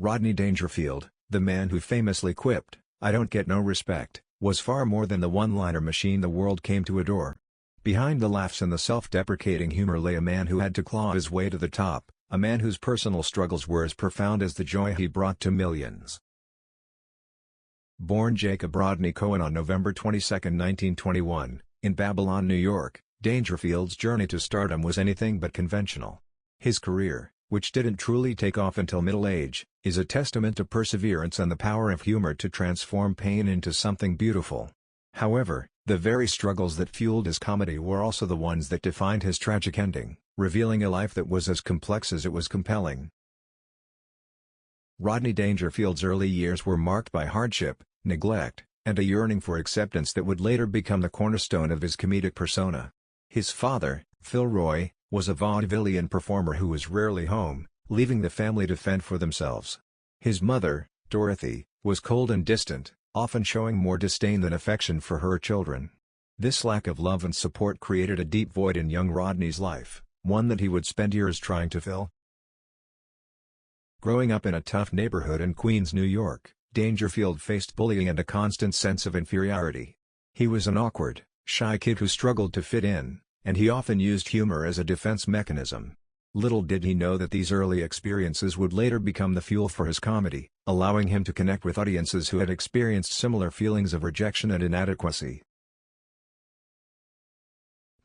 Rodney Dangerfield, the man who famously quipped, "I don't get no respect," was far more than the one-liner machine the world came to adore. Behind the laughs and the self-deprecating humor lay a man who had to claw his way to the top, a man whose personal struggles were as profound as the joy he brought to millions. Born Jacob Rodney Cohen on November 22, 1921, in Babylon, New York, Dangerfield's journey to stardom was anything but conventional. His career, which didn't truly take off until middle age, is a testament to perseverance and the power of humor to transform pain into something beautiful. However, the very struggles that fueled his comedy were also the ones that defined his tragic ending, revealing a life that was as complex as it was compelling. Rodney Dangerfield's early years were marked by hardship, neglect, and a yearning for acceptance that would later become the cornerstone of his comedic persona. His father, Phil Roy, was a vaudevillian performer who was rarely home, leaving the family to fend for themselves. His mother, Dorothy, was cold and distant, often showing more disdain than affection for her children. This lack of love and support created a deep void in young Rodney's life, one that he would spend years trying to fill. Growing up in a tough neighborhood in Queens, New York, Dangerfield faced bullying and a constant sense of inferiority. He was an awkward, shy kid who struggled to fit in, and he often used humor as a defense mechanism. Little did he know that these early experiences would later become the fuel for his comedy, allowing him to connect with audiences who had experienced similar feelings of rejection and inadequacy.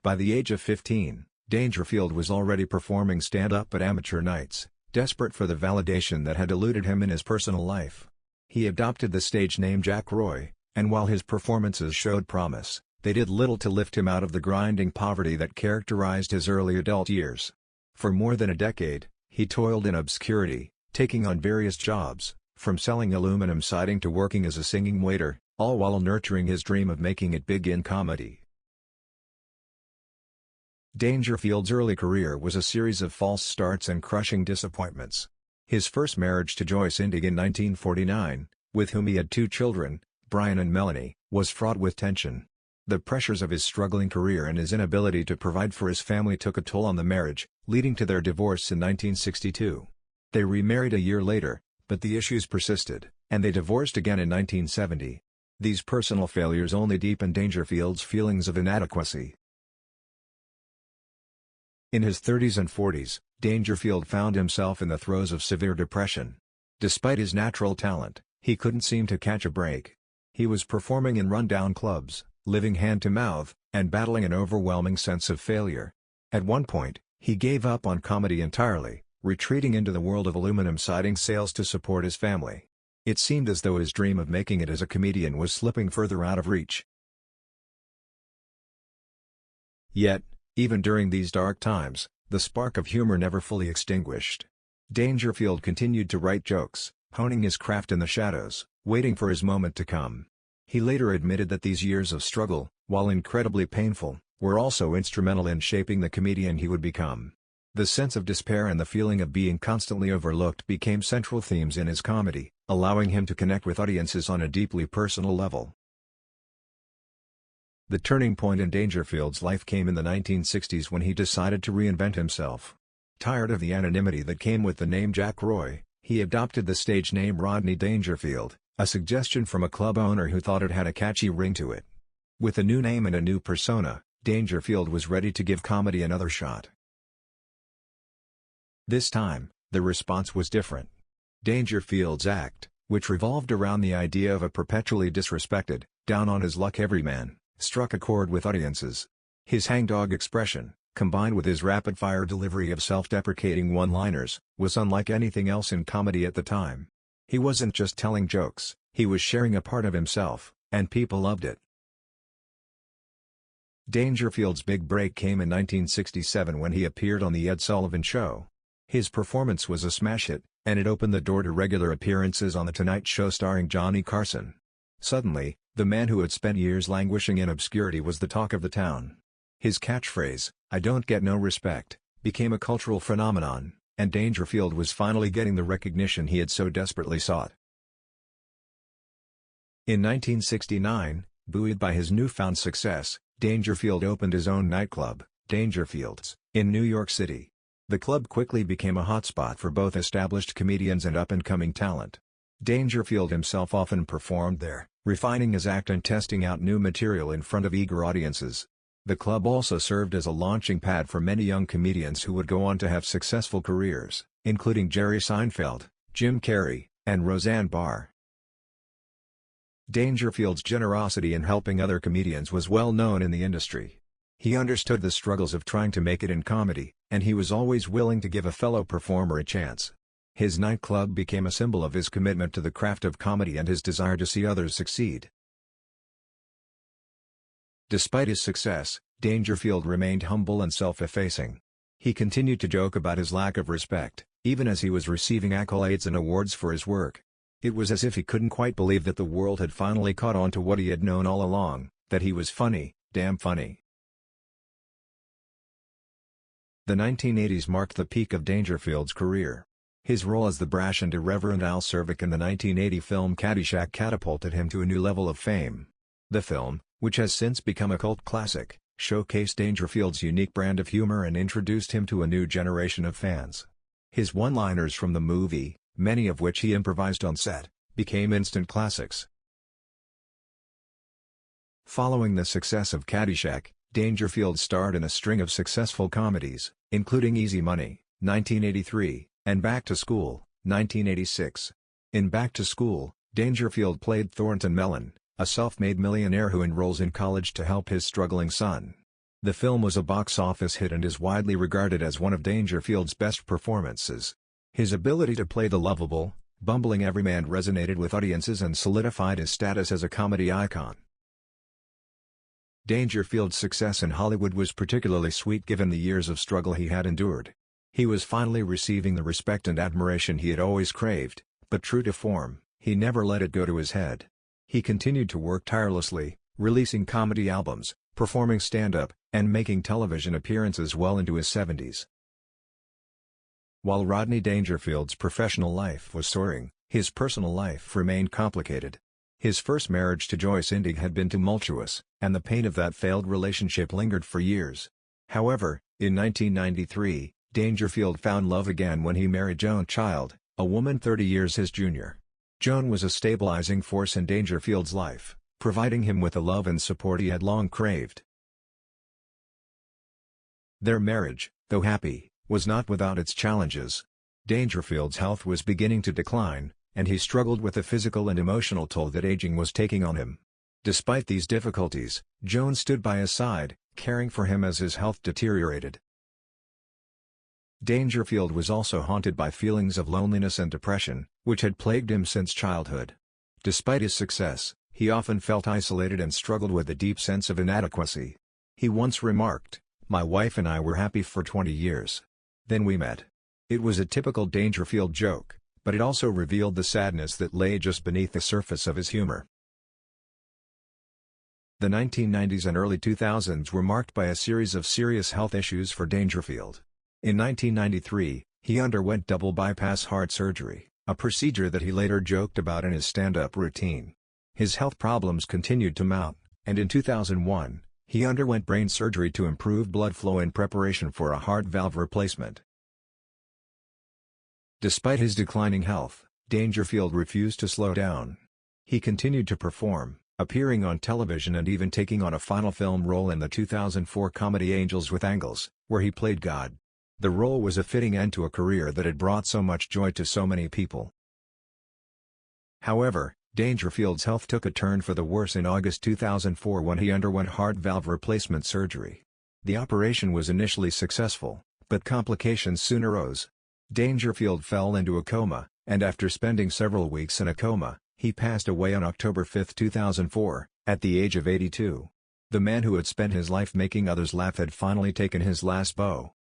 By the age of 15, Dangerfield was already performing stand-up at amateur nights, desperate for the validation that had eluded him in his personal life. He adopted the stage name Jack Roy, and while his performances showed promise, they did little to lift him out of the grinding poverty that characterized his early adult years. For more than a decade, he toiled in obscurity, taking on various jobs, from selling aluminum siding to working as a singing waiter, all while nurturing his dream of making it big in comedy. Dangerfield's early career was a series of false starts and crushing disappointments. His first marriage to Joyce Indig in 1949, with whom he had 2 children, Brian and Melanie, was fraught with tension. The pressures of his struggling career and his inability to provide for his family took a toll on the marriage, leading to their divorce in 1962. They remarried a year later, but the issues persisted, and they divorced again in 1970. These personal failures only deepened Dangerfield's feelings of inadequacy. In his 30s and 40s, Dangerfield found himself in the throes of severe depression. Despite his natural talent, he couldn't seem to catch a break. He was performing in rundown clubs, living hand-to-mouth, and battling an overwhelming sense of failure. At one point, he gave up on comedy entirely, retreating into the world of aluminum siding sales to support his family. It seemed as though his dream of making it as a comedian was slipping further out of reach. Yet, even during these dark times, the spark of humor never fully extinguished. Dangerfield continued to write jokes, honing his craft in the shadows, waiting for his moment to come. He later admitted that these years of struggle, while incredibly painful, were also instrumental in shaping the comedian he would become. The sense of despair and the feeling of being constantly overlooked became central themes in his comedy, allowing him to connect with audiences on a deeply personal level. The turning point in Dangerfield's life came in the 1960s when he decided to reinvent himself. Tired of the anonymity that came with the name Jack Roy, he adopted the stage name Rodney Dangerfield, a suggestion from a club owner who thought it had a catchy ring to it. With a new name and a new persona, Dangerfield was ready to give comedy another shot. This time, the response was different. Dangerfield's act, which revolved around the idea of a perpetually disrespected, down-on-his-luck everyman, struck a chord with audiences. His hangdog expression, combined with his rapid-fire delivery of self-deprecating one-liners, was unlike anything else in comedy at the time. He wasn't just telling jokes, he was sharing a part of himself, and people loved it. Dangerfield's big break came in 1967 when he appeared on The Ed Sullivan Show. His performance was a smash hit, and it opened the door to regular appearances on The Tonight Show starring Johnny Carson. Suddenly, the man who had spent years languishing in obscurity was the talk of the town. His catchphrase, "I don't get no respect," became a cultural phenomenon, and Dangerfield was finally getting the recognition he had so desperately sought. In 1969, buoyed by his newfound success, Dangerfield opened his own nightclub, Dangerfield's, in New York City. The club quickly became a hotspot for both established comedians and up-and-coming talent. Dangerfield himself often performed there, refining his act and testing out new material in front of eager audiences. The club also served as a launching pad for many young comedians who would go on to have successful careers, including Jerry Seinfeld, Jim Carrey, and Roseanne Barr. Dangerfield's generosity in helping other comedians was well known in the industry. He understood the struggles of trying to make it in comedy, and he was always willing to give a fellow performer a chance. His nightclub became a symbol of his commitment to the craft of comedy and his desire to see others succeed. Despite his success, Dangerfield remained humble and self-effacing. He continued to joke about his lack of respect, even as he was receiving accolades and awards for his work. It was as if he couldn't quite believe that the world had finally caught on to what he had known all along, that he was funny, damn funny. The 1980s marked the peak of Dangerfield's career. His role as the brash and irreverent Al Cervic in the 1980 film Caddyshack catapulted him to a new level of fame. The film, which has since become a cult classic, showcased Dangerfield's unique brand of humor and introduced him to a new generation of fans. His one-liners from the movie, many of which he improvised on set, became instant classics. Following the success of Caddyshack, Dangerfield starred in a string of successful comedies, including Easy Money, 1983, and Back to School, 1986. In Back to School, Dangerfield played Thornton Mellon, a self-made millionaire who enrolls in college to help his struggling son. The film was a box office hit and is widely regarded as one of Dangerfield's best performances. His ability to play the lovable, bumbling everyman resonated with audiences and solidified his status as a comedy icon. Dangerfield's success in Hollywood was particularly sweet given the years of struggle he had endured. He was finally receiving the respect and admiration he had always craved, but true to form, he never let it go to his head. He continued to work tirelessly, releasing comedy albums, performing stand-up, and making television appearances well into his 70s. While Rodney Dangerfield's professional life was soaring, his personal life remained complicated. His first marriage to Joyce Indig had been tumultuous, and the pain of that failed relationship lingered for years. However, in 1993, Dangerfield found love again when he married Joan Child, a woman 30 years his junior. Joan was a stabilizing force in Dangerfield's life, providing him with the love and support he had long craved. Their marriage, though happy, was not without its challenges. Dangerfield's health was beginning to decline, and he struggled with the physical and emotional toll that aging was taking on him. Despite these difficulties, Joan stood by his side, caring for him as his health deteriorated. Dangerfield was also haunted by feelings of loneliness and depression, which had plagued him since childhood. Despite his success, he often felt isolated and struggled with a deep sense of inadequacy. He once remarked, "My wife and I were happy for 20 years. Then we met." It was a typical Dangerfield joke, but it also revealed the sadness that lay just beneath the surface of his humor. The 1990s and early 2000s were marked by a series of serious health issues for Dangerfield. In 1993, he underwent double bypass heart surgery, a procedure that he later joked about in his stand-up routine. His health problems continued to mount, and in 2001, he underwent brain surgery to improve blood flow in preparation for a heart valve replacement. Despite his declining health, Dangerfield refused to slow down. He continued to perform, appearing on television and even taking on a final film role in the 2004 comedy Angels with Angles, where he played God. The role was a fitting end to a career that had brought so much joy to so many people. However, Dangerfield's health took a turn for the worse in August 2004 when he underwent heart valve replacement surgery. The operation was initially successful, but complications soon arose. Dangerfield fell into a coma, and after spending several weeks in a coma, he passed away on October 5, 2004, at the age of 82. The man who had spent his life making others laugh had finally taken his last bow.